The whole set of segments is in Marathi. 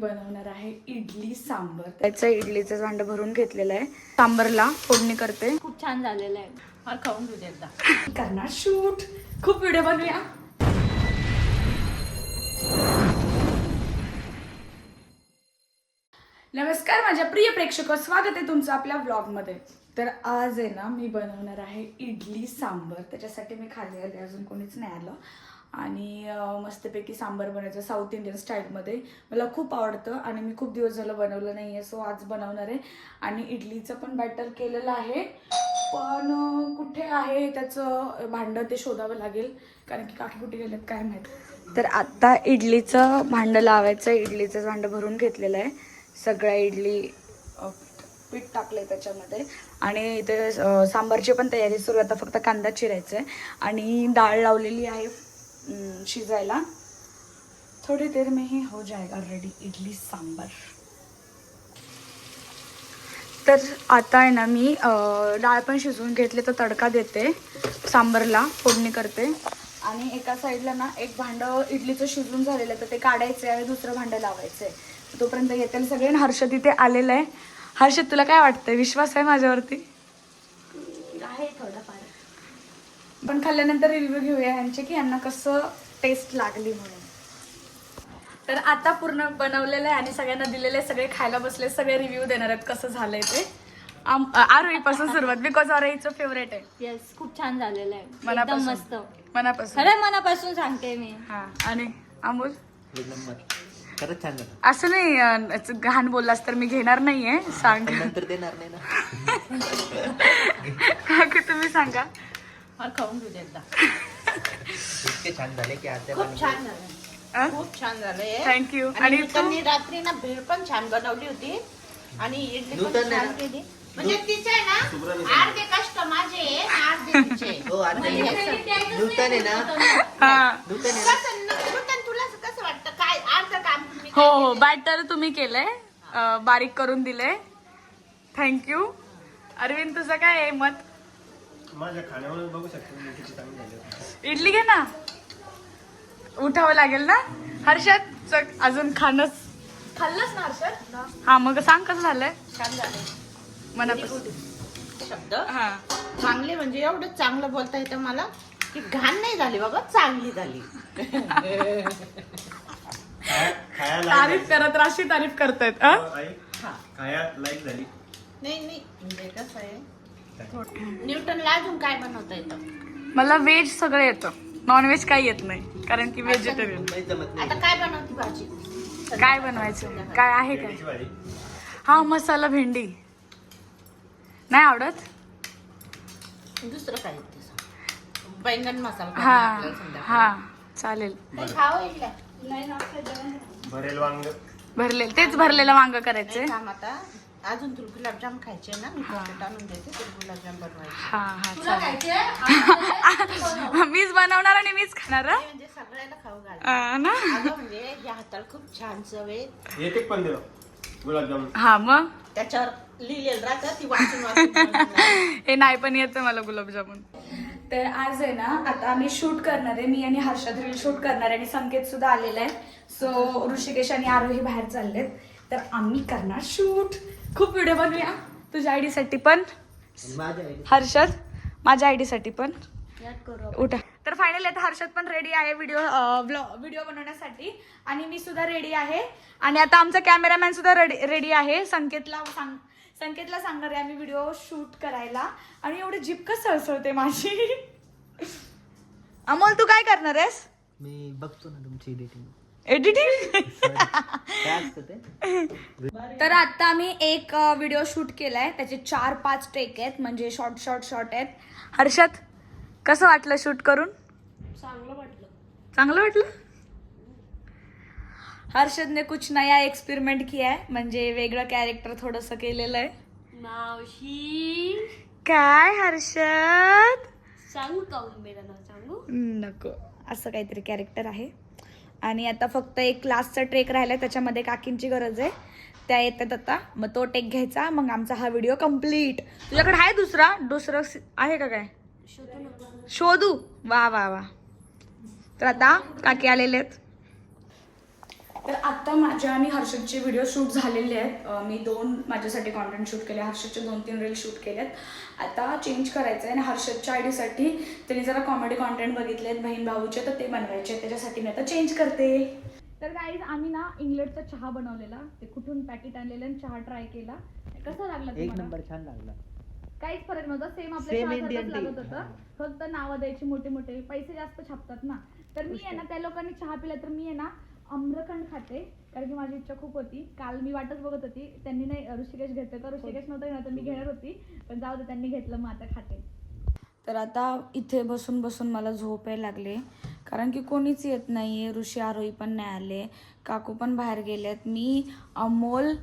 बनवणार आहे इडली सांबर. त्याचं इडलीचं भांड भरून घेतलेलं आहे. सांबरला फोडणी करते. खूप छान झालेलं आहे. मला खाऊन घेऊ दे एकदा. करणार शूट. खूप व्हिडिओ बनवूया. नमस्कार माझ्या प्रिय प्रेक्षक, स्वागत आहे तुमचं आपल्या व्लॉगमध्ये. तर आज आहे ना मी बनवणार आहे इडली सांबर. त्याच्यासाठी मी खाली आले, अजून कोणीच नाही आलं. आणि मस्तपैकी सांबर बनायचं साऊथ इंडियन स्टाईलमध्ये. मला खूप आवडतं आणि मी खूप दिवस झालं बनवलं नाही आहे, सो आज बनवणार आहे. आणि इडलीचं पण बॅटर केलेलं आहे, पण कुठे आहे त्याचं भांडं ते शोधावं लागेल, कारण की काकी कुठे गेलेत काय माहीत. तर आत्ता इडलीचं भांडं लावायचं. इडलीचं भांडं भरून घेतलेलं आहे. सगळ्या इडली पीठ टाकले त्याच्यामध्ये. आणि इथे सांबारची पण तयारी सुरू. आता फक्त कांदा चिरायचा आहे आणि डाळ लावलेली आहे शिजायला. थोड़ी देर में ही हो जाएगा रेडी इडली सांबर. तर आता आहे ना मी डाळ पण शिजवून घेतले, तर तडका देते, सांबरला फोडणी करते. आणि एका साईडला ना एक भांडं इडलीचं शिजून झालेलं आहे, तर ते काढायचं आहे आणि दुसरं भांडं लावायचं आहे. तोपर्यंत येतील सगळे. हर्षद इथे आलेलं आहे. हर्षद, तुला काय वाटतंय? विश्वास आहे माझ्यावरती? आहे थोडंफार. पण खाल्ल्यानंतर रिव्ह्यू घेऊया यांचे की यांना कसं टेस्ट लागली म्हणून. तर आता पूर्ण बनवलेलं आहे आणि सगळ्यांना दिलेलं आहे. सगळे खायला बसले, सगळे रिव्ह्यू देणार आहेत कसं झालंय ते. आरोहीपासून सुरुवात, बिकॉज आरोहीचं फेवरेट आहे. येस, खूप छान झालेलं आहे. मनापासून. एकदम मस्त. मनापासून. खरं मनापासून सांगते मी. हा. आणि अमोल? खरंच छान झालं. असं नाही घाण बोललास तर मी घेणार नाहीये. सांग. नंतर देणार नाही ना. काकी तुम्ही सांगा. मला खाऊन घेऊ दे एकदा. इतके छान झाले की आता खूप छान झालं. खूप छान झालंय. थँक्यू. आणि आणि त्यांनी रात्री ना भेळ पण छान बनवली होती आणि इडली पण नूतन आहे छान ना? केली. म्हणजे तिचे ना अर्धे कष्ट माझे अर्धे तिचे. हो अर्धे नूतन आहे ना. हा. नूतन आहे ना. नूतन, तुला कसं वाटतं? काय अर्ध काम तुम्ही हो हो, बॅटर तुम्ही केलंय, बारीक करून दिले. थँक्यू. अरविंद, तुझं काय आहे मत? माझ्या खाण्यावर बघू शकतो मी किती चांगली झाली. इडली घे ना, उठावं लागेल ना. हर्षद चल, अजून खाल्लंच ना हर्षद? हा, मग सांग कसं झालंय. छान झाले. मनापासून शब्द हा. चांगले म्हणजे एवढं चांगलं बोलता येतं मला की घाण नाही झाली बाबा, चांगली झाली. खाया तारीफ करत राशी तारीफ करतायत. खाया लाईक झाली. नाही म्हणजे कसं आहे, न्यूटनला अजून काय बनवता येतं? मला व्हेज सगळं येतं, नॉनव्हेज काही येत नाही, कारण की व्हेजिटेरियन. नाही जमत नाही. आता काय बनवती भाजी? काय बनवायचं? काय आहे काय? भेंडीची भाजी. हा, मसाला भेंडी नाही आवडत. दुसरं काय येतं सांग. बैंगन मसाला हा बनवू आपल्याला संध्याकाळी. हा, चालेल. काही खावं इडल्या? भरेल वांग. तेच भरलेलं वांग करायचंय. नाही थांब आता, अजून तुला गुलाबजाम खायचे ना, मी पॅकेट आणून देते, तुला गुलाबजाम बनवायचे. हा हा, तुला चालेल. खायचे? मीच बनवणार आणि मीच खाणार. नाही म्हणजे सगळ्याला खाऊ घाल ना. अगं म्हणजे या हाताला खूप छान चव आहे. येते पण देव गुलाबजामुन. हा, मग त्याच्यावर लिहिलेलं राहतं, ती वाचून बनवणार. हे नाही पण येतं मला गुलाबजामुन. तर आज आहे ना, आता आम्ही शूट करणार आहे. मी आणि हर्षद रील शूट करणार आहे आणि संकेत सुद्धा आलेला आहे. सो ऋषिकेश आणि आरोही बाहेर चाललेत, तर आम्ही करणार शूट. खूप व्हिडिओ बनवूया. तुझ्या आयडी साठी पण माझ्या आई. हर्षद, माझ्या आयडी साठी पण याद करू. उठा. तर फायनली आता हर्षद पण रेडी आहे व्हिडिओ बनवण्यासाठी आणि मी सुद्धा रेडी आहे. आणि आता आमचा कॅमेरामॅन सुद्धा रेडी आहे. संकेतला सांगणार आहे आम्ही व्हिडिओ शूट करायला. आणि एवढी जीभ का सळसळते माझी. अमोल, तू काय करणार आहेस? मी बघतो ना तुमची एडिटिंग. एडिटिंग. काय असतं ते? तर आता आम्ही एक व्हिडिओ शूट केलाय, त्याचे 4-5 टेक आहेत, म्हणजे शॉर्ट आहेत. हर्षद, कसं वाटलं शूट करून? चांगलं वाटलं. हर्षद ने कुछ नया एक्सपेरिमेंट किया है, म्हणजे वेगळं कॅरेक्टर थोडंसं केलेलं आहे. मावशी काय हर्षद? सांगू का मेरा नाव सांगू? नको, असं काहीतरी कॅरेक्टर आहे. आणि आता फक्त एक लास्टचा ट्रेक राहिलाय, त्याच्यामध्ये काकींची गरज आहे, त्या येतात आता. मग तो टेक घ्यायचा, मग आमचा हा व्हिडिओ कम्प्लीट. तुझ्याकडे आहे दुसरं आहे का काय? शोधू. वा वा वा. तर आता काकी आलेले आहेत. तर आता माझ्या आणि हर्षदचे व्हिडिओ शूट झालेले आहेत. मी 2 माझ्यासाठी कॉन्टेंट शूट केले, हर्षदचे 2-3 रील शूट केलेत. आता चेंज करायचं आहे आणि हर्षदच्या आयडीसाठी त्यांनी जरा कॉमेडी कॉन्टेंट बघितलेत बहीण भाऊचे, तर ते बनवायचे. त्याच्यासाठी मी आता चेंज करते. तर गाईज आम्ही ना इंग्लंडचा चहा बनवलेला, ते कुठून पॅकेट आणलेलं आणि चहा ट्राय केला. कसा लागला एक तुम्हाला? नंबर, छान लागला. काहीच फरक नव्हता, सेम आपल्या Same चहासारखंच Indian लागत tea. होतं. फक्त नावं द्यायची मोठे मोठे, पैसे जास्त छापतात ना. तर मी आहे ना, त्या लोकांनी चहा पिला तर मी आहे ना आम्रखंड खाते, कारण की माझी इच्छा खूप होती. काल मी वाटच बघत होती, त्यांनी नाही ऋषिकेश घेतलं का, ऋषिकेश नव्हतं घेणार तर मी घेणार होती, पण जाऊ दे त्यांनी घेतलं, मग आता खाते. तर आता इथे बसून बसून मला झोप यायला लागले, कारण की कोणीच येत नाही आहे. ऋषी आरोही पण नाही आले, काकू पण बाहेर गेलेत. मी अमोल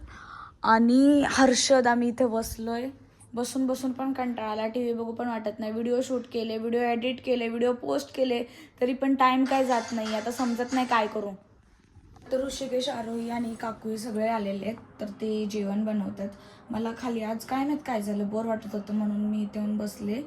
आणि हर्षद आम्ही इथे बसलोय. बसून बसून पण कंटाळा आला, टी व्ही बघू पण वाटत नाही. व्हिडिओ शूट केले, व्हिडिओ एडिट केले, व्हिडिओ पोस्ट केले, तरी पण टाईम काय जात नाही. आता समजत नाही काय करू. तर ऋषिकेश, आरोही आणि काकू हे सगळे आलेले आहेत, तर ते जेवण बनवतात. मला खाली आज काय माहीत काय झालं, बोर वाटत होतं म्हणून मी इथे येऊन बसले,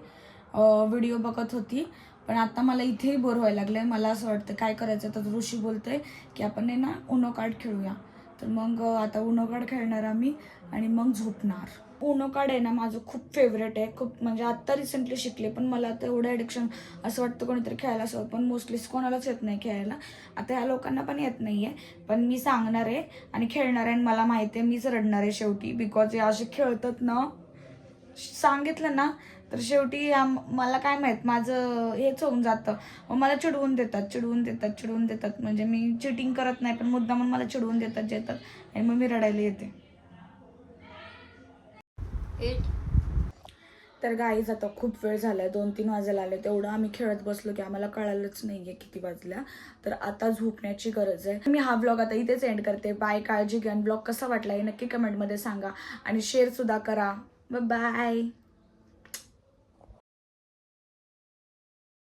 व्हिडिओ बघत होती. पण आता मला इथेही बोर व्हायला लागलं आहे. मला असं वाटतं काय करायचं. तर ऋषी बोलतोय की आपण आहे ना उनो कार्ड खेळूया. तर मग आता उनो कार्ड खेळणार आम्ही आणि मग झोपणार. उनो कार्ड आहे ना माझं खूप फेवरेट आहे, खूप म्हणजे आत्ता रिसेंटली शिकले, पण मला आता एवढं ॲडिक्शन असं वाटतं कोणीतरी खेळायला असं, पण मोस्टली कोणालाच येत नाही खेळायला. आता ह्या लोकांना पण येत नाही आहे, पण मी सांगणार आहे आणि खेळणार आहे. आणि मला माहिती आहे मीच रडणार आहे शेवटी, बिकॉज हे असे खेळतात ना, सांगितलं ना तर शेवटी मला काय माहीत माझं हेच होऊन जातं. मग मला चिडवून देतात. म्हणजे मी चिटिंग करत नाही, पण मुद्दा म्हणून मला चिडवून देतात आणि मग मी रडायला येते. तर गाईज आता खूप वेळ झालाय, 2-3 वाजायला आले. तेवढं आम्ही खेळत बसलो की आम्हाला कळालंच नाहीये किती वाजल्या. तर आता झोपण्याची गरज आहे. मी हा ब्लॉग आता इथेच एंड करते. बाय, काळजी घ्या. ब्लॉग कसा वाटला हे नक्की कमेंटमध्ये सांगा आणि शेअर सुद्धा करा. बाय.